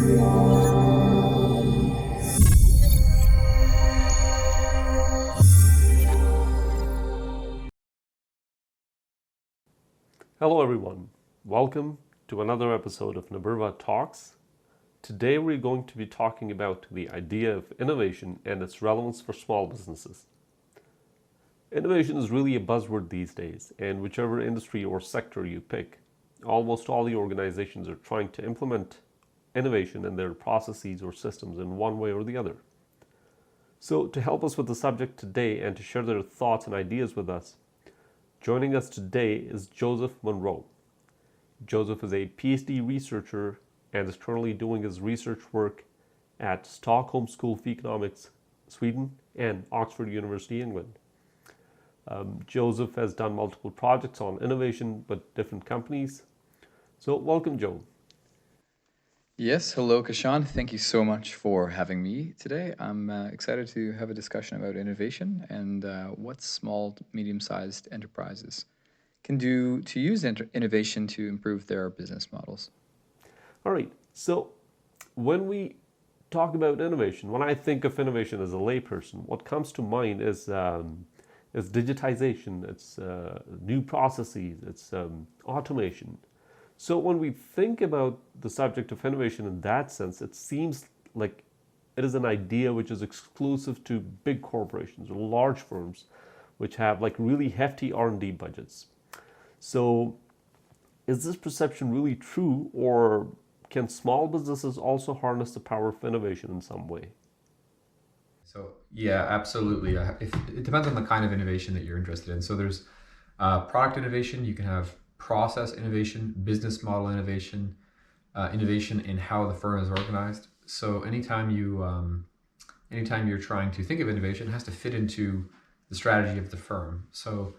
Hello everyone, welcome to another episode of Naburva Talks. Today we're going to be talking about the idea of innovation and its relevance for small businesses. Innovation is really a buzzword these days, and whichever industry or sector you pick, almost all the organizations are trying to implement innovation in their processes or systems in one way or the other. So to help us with the subject today and to share their thoughts and ideas with us, joining us today is Joseph Monroe. Joseph is a PhD researcher and is currently doing his research work at Stockholm School of Economics, Sweden, and Oxford University, England. Joseph has done multiple projects on innovation with different companies. So welcome, Joe. Yes, hello, Kashan. Thank you so much for having me today. I'm excited to have a discussion about innovation and what small, medium-sized enterprises can do to use innovation to improve their business models. All right, so when we talk about innovation, when I think of innovation as a layperson, what comes to mind is digitization, it's new processes, it's automation. So when we think about the subject of innovation in that sense, it seems like it is an idea which is exclusive to big corporations or large firms which have like really hefty R&D budgets. So is this perception really true, or can small businesses also harness the power of innovation in some way? So yeah, absolutely. It depends on the kind of innovation that you're interested in. So there's product innovation. You can have process innovation, business model innovation, innovation in how the firm is organized. So anytime you're trying to think of innovation, it has to fit into the strategy of the firm. So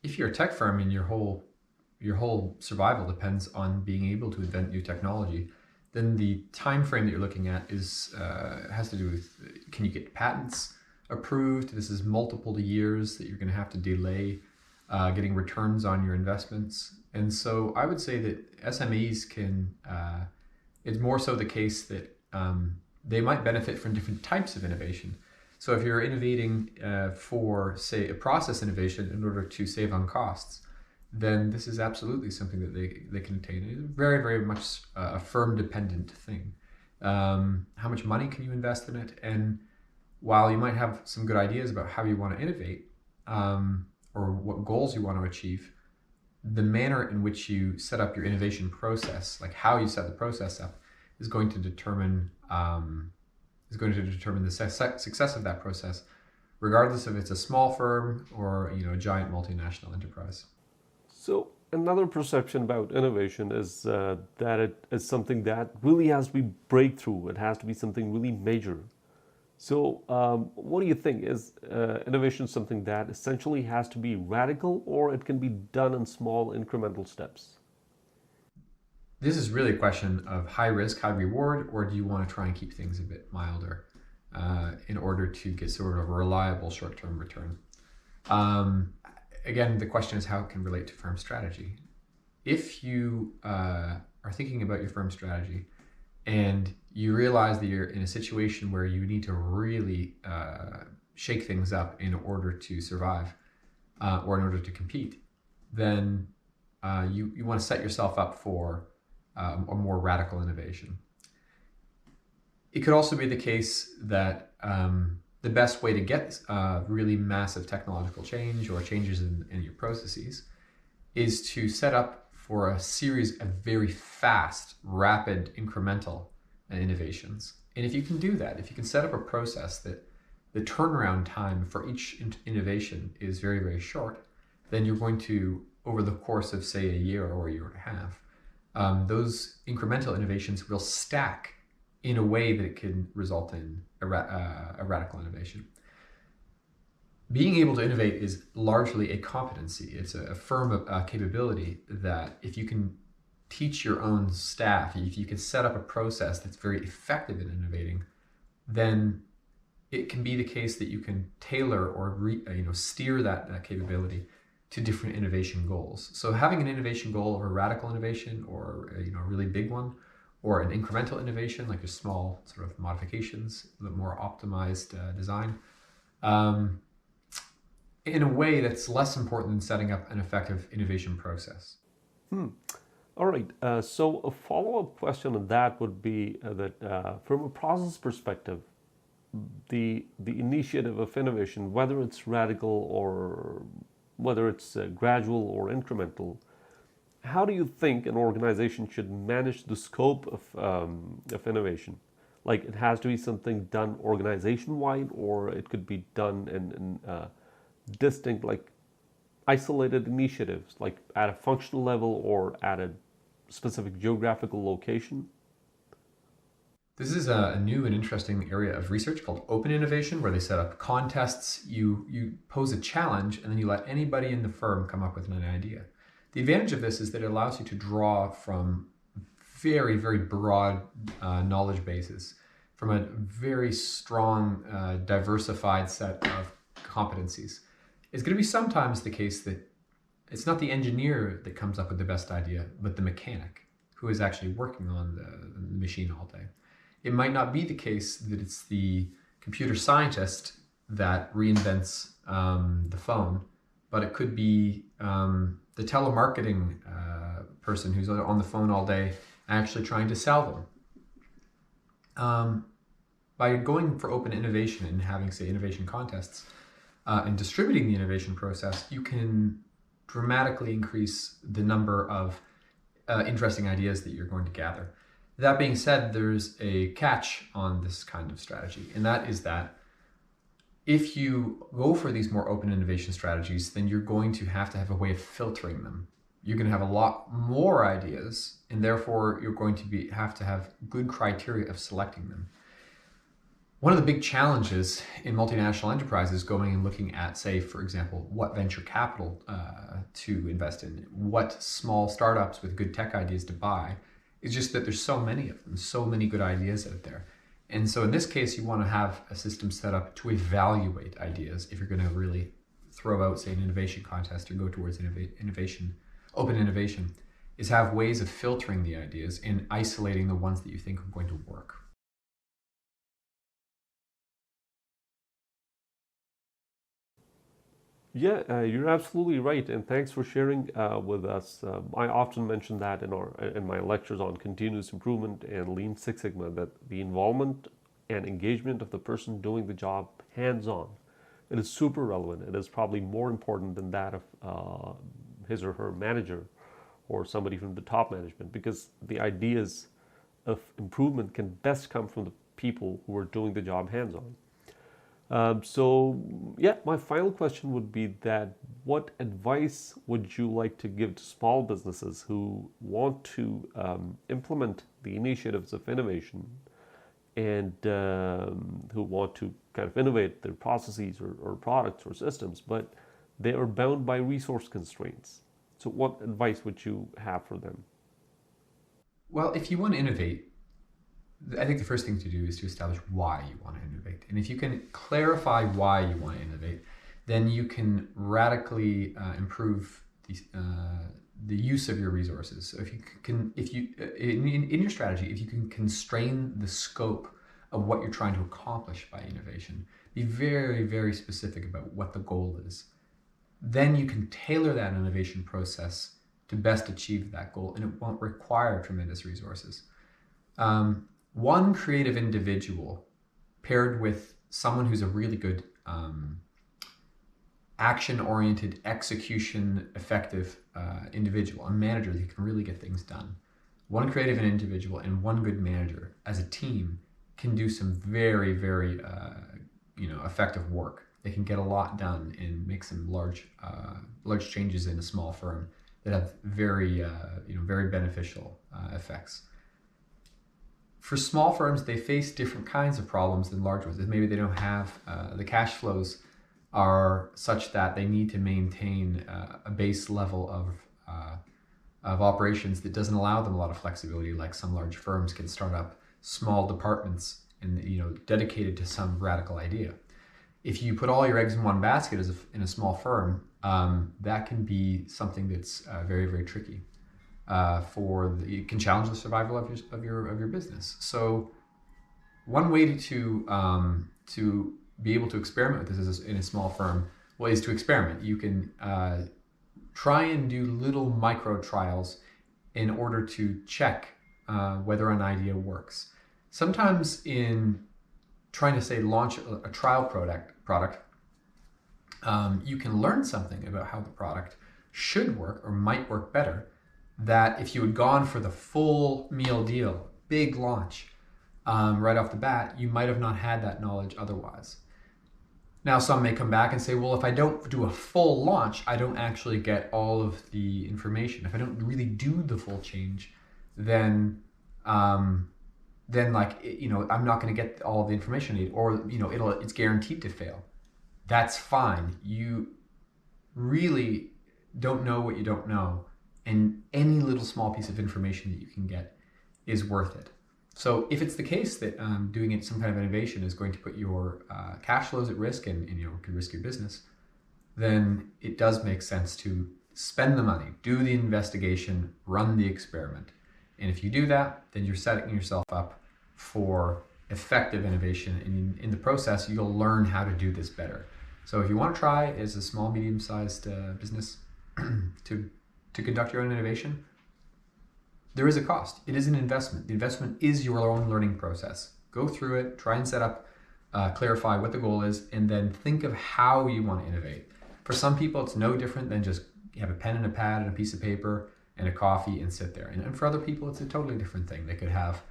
if you're a tech firm and your whole survival depends on being able to invent new technology, then the time frame that you're looking at has to do with, can you get patents approved? This is multiple years that you're going to have to delay getting returns on your investments. And so I would say that SMEs it's more so the case that they might benefit from different types of innovation. So if you're innovating for, say, a process innovation in order to save on costs, then this is absolutely something that they can attain. It's very, very much a firm-dependent thing. How much money can you invest in it? And while you might have some good ideas about how you want to innovate, or what goals you want to achieve, the manner in which you set up your innovation process, like how you set the process up, is going to determine the success of that process, regardless if it's a small firm or a giant multinational enterprise. So another perception about innovation is that it is something that really has to be breakthrough. It has to be something really major. So what do you think? Is innovation something that essentially has to be radical, or it can be done in small incremental steps? This is really a question of high risk, high reward, or do you want to try and keep things a bit milder in order to get sort of a reliable short-term return? Again, the question is how it can relate to firm strategy. If you are thinking about your firm strategy and you realize that you're in a situation where you need to really shake things up in order to survive or in order to compete, then you want to set yourself up for a more radical innovation. It could also be the case that the best way to get really massive technological change or changes in your processes is to set up for a series of very fast, rapid, incremental innovations. And if you can do that, if you can set up a process that the turnaround time for each innovation is very, very short, then you're going to, over the course of, say, a year or a year and a half, those incremental innovations will stack in a way that it can result in a radical innovation. Being able to innovate is largely a competency. It's a firm capability that if you can teach your own staff, if you can set up a process that's very effective in innovating, then it can be the case that you can tailor or steer that capability to different innovation goals. So having an innovation goal of a radical innovation or a really big one, or an incremental innovation, like just small sort of modifications, a little more optimized design, in a way that's less important than setting up an effective innovation process. All right. So a follow-up question on that would be that from a process perspective, the initiative of innovation, whether it's radical or whether it's gradual or incremental, how do you think an organization should manage the scope of innovation? Like it has to be something done organization-wide, or it could be done in distinct, like isolated initiatives, like at a functional level or at a specific geographical location? This is a new and interesting area of research called open innovation, where they set up contests. You pose a challenge, and then you let anybody in the firm come up with an idea. The advantage of this is that it allows you to draw from very, very broad knowledge bases, from a very strong, diversified set of competencies. It's going to be sometimes the case that it's not the engineer that comes up with the best idea, but the mechanic who is actually working on the machine all day. It might not be the case that it's the computer scientist that reinvents the phone, but it could be the telemarketing person who's on the phone all day actually trying to sell them. By going for open innovation and having, say, innovation contests and distributing the innovation process, you can dramatically increase the number of interesting ideas that you're going to gather. That being said, there's a catch on this kind of strategy, and that is that if you go for these more open innovation strategies, then you're going to have a way of filtering them. You're going to have a lot more ideas, and therefore you're going to have to have good criteria of selecting them. One of the big challenges in multinational enterprises going and looking at, say, for example, what venture capital to invest in, what small startups with good tech ideas to buy, is just that there's so many of them, so many good ideas out there. And so in this case, you want to have a system set up to evaluate ideas if you're going to really throw out, say, an innovation contest or go towards innovation, open innovation, is have ways of filtering the ideas and isolating the ones that you think are going to work. Yeah, you're absolutely right, and thanks for sharing with us. I often mention that in my lectures on continuous improvement and Lean Six Sigma, that the involvement and engagement of the person doing the job hands-on, it is super relevant. It is probably more important than that of his or her manager or somebody from the top management, because the ideas of improvement can best come from the people who are doing the job hands-on. My final question would be that what advice would you like to give to small businesses who want to implement the initiatives of innovation and who want to kind of innovate their processes or products or systems, but they are bound by resource constraints? So what advice would you have for them? Well, if you want to innovate, I think the first thing to do is to establish why you want to innovate. And if you can clarify why you want to innovate, then you can radically improve the use of your resources. So in your strategy, if you can constrain the scope of what you're trying to accomplish by innovation, be very, very specific about what the goal is, then you can tailor that innovation process to best achieve that goal, and it won't require tremendous resources. One creative individual paired with someone who's a really good action-oriented, execution effective individual, a manager that can really get things done. One creative individual and one good manager as a team can do some very, very effective work. They can get a lot done and make some large changes in a small firm that have very beneficial effects. For small firms, they face different kinds of problems than large ones. Maybe they don't have the cash flows are such that they need to maintain a base level of operations that doesn't allow them a lot of flexibility. Like some large firms can start up small departments and dedicated to some radical idea. If you put all your eggs in one basket in a small firm, that can be something that's very, very tricky. it can challenge the survival of your business. So one way to be able to experiment with this in a small firm, well, is to experiment. You can try and do little micro trials in order to check whether an idea works. Sometimes in trying to say launch a trial product, you can learn something about how the product should work or might work better, that if you had gone for the full meal deal, big launch, right off the bat, you might have not had that knowledge otherwise. Now, some may come back and say, well, if I don't do a full launch, I don't actually get all of the information. If I don't really do the full change, then I'm not going to get all the information I need, or it's guaranteed to fail. That's fine. You really don't know what you don't know, and any little small piece of information that you can get is worth it. So if it's the case that doing some kind of innovation is going to put your cash flows at risk and could risk your business, then it does make sense to spend the money, do the investigation, run the experiment. And if you do that, then you're setting yourself up for effective innovation. And in the process, you'll learn how to do this better. So if you want to try as a small, medium-sized business to conduct your own innovation, there is a cost. It is an investment. The investment is your own learning process. Go through it, try and set up, clarify what the goal is, and then think of how you want to innovate. For some people, it's no different than just have a pen and a pad and a piece of paper and a coffee and sit there. And for other people, it's a totally different thing. They could have,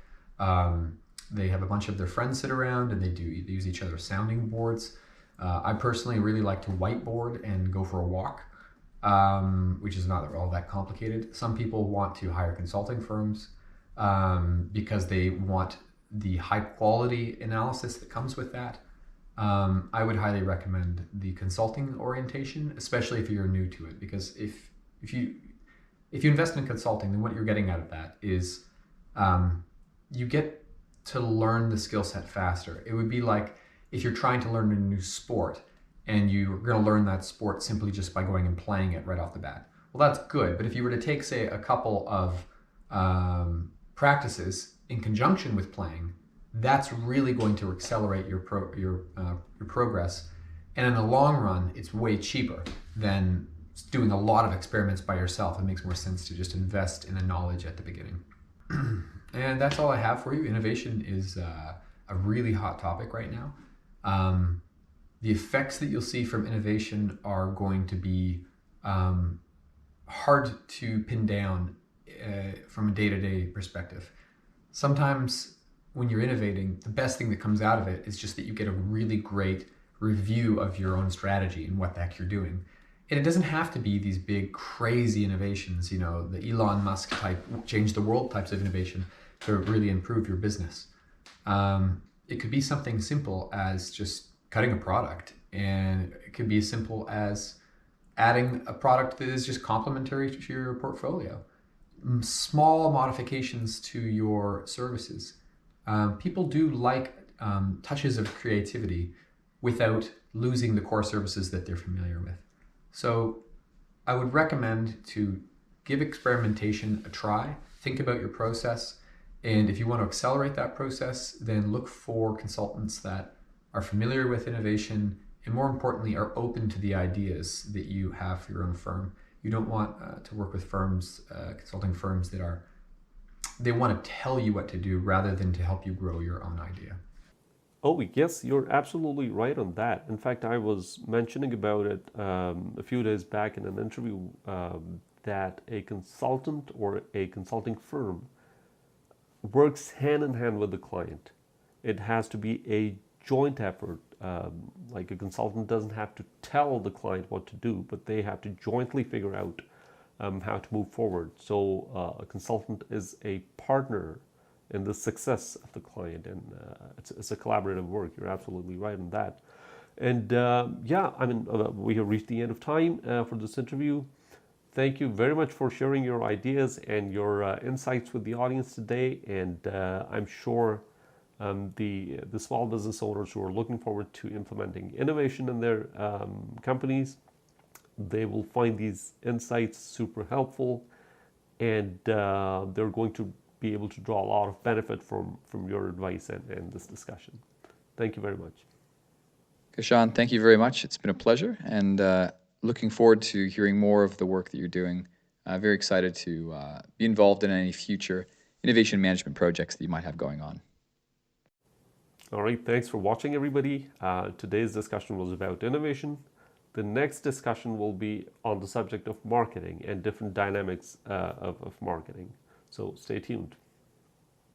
they have a bunch of their friends sit around and they use each other's sounding boards. I personally really like to whiteboard and go for a walk, which is not all that complicated. Some people want to hire consulting firms because they want the high quality analysis that comes with that. I would highly recommend the consulting orientation, especially if you're new to it, because if you invest in consulting, then what you're getting out of that is you get to learn the skill set faster. It would be like if you're trying to learn a new sport and you're going to learn that sport simply just by going and playing it right off the bat. Well, that's good. But if you were to take, say, a couple of practices in conjunction with playing, that's really going to accelerate your progress. And in the long run, it's way cheaper than doing a lot of experiments by yourself. It makes more sense to just invest in the knowledge at the beginning. And that's all I have for you. Innovation is a really hot topic right now. The effects that you'll see from innovation are going to be hard to pin down from a day-to-day perspective. Sometimes when you're innovating, the best thing that comes out of it is just that you get a really great review of your own strategy and what the heck you're doing. And it doesn't have to be these big, crazy innovations, the Elon Musk type, change the world types of innovation to really improve your business. It could be something simple as just cutting a product, and it could be as simple as adding a product that is just complementary to your portfolio. Small modifications to your services. People do like touches of creativity without losing the core services that they're familiar with. So I would recommend to give experimentation a try, think about your process, and if you want to accelerate that process, then look for consultants that are familiar with innovation and, more importantly, are open to the ideas that you have for your own firm. You don't want to work with firms, consulting firms they want to tell you what to do rather than to help you grow your own idea. Oh, yes, you're absolutely right on that. In fact, I was mentioning about it a few days back in an interview that a consultant or a consulting firm works hand in hand with the client. It has to be a joint effort. Like a consultant doesn't have to tell the client what to do, but they have to jointly figure out how to move forward. So a consultant is a partner in the success of the client, and it's a collaborative work. You're absolutely right on that. And we have reached the end of time for this interview. Thank you very much for sharing your ideas and your insights with the audience today. And I'm sure the small business owners who are looking forward to implementing innovation in their companies, they will find these insights super helpful. and they're going to be able to draw a lot of benefit from your advice and this discussion. Thank you very much. Kashan, thank you very much. It's been a pleasure, and looking forward to hearing more of the work that you're doing. Very excited to be involved in any future innovation management projects that you might have going on. All right, thanks for watching, everybody. Today's discussion was about innovation. The next discussion will be on the subject of marketing and different dynamics of marketing. So stay tuned.